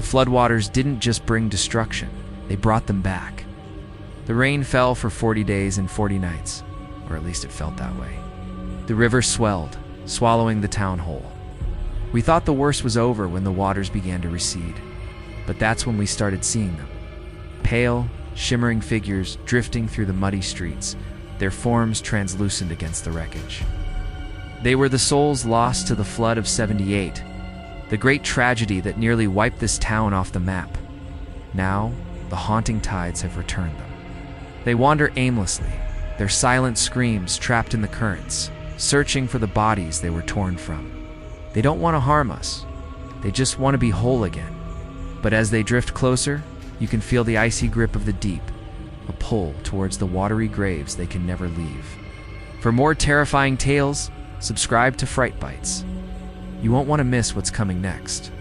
The floodwaters didn't just bring destruction, they brought them back. The rain fell for 40 days and 40 nights, or at least it felt that way. The river swelled, swallowing the town whole. We thought the worst was over when the waters began to recede, but that's when we started seeing them. Pale, shimmering figures drifting through the muddy streets, their forms translucent against the wreckage. They were the souls lost to the flood of '78, the great tragedy that nearly wiped this town off the map. Now, the haunting tides have returned them. They wander aimlessly, their silent screams trapped in the currents, searching for the bodies they were torn from. They don't want to harm us. They just want to be whole again. But as they drift closer, you can feel the icy grip of the deep, a pull towards the watery graves they can never leave. For more terrifying tales, subscribe to Fright Bites. You won't want to miss what's coming next.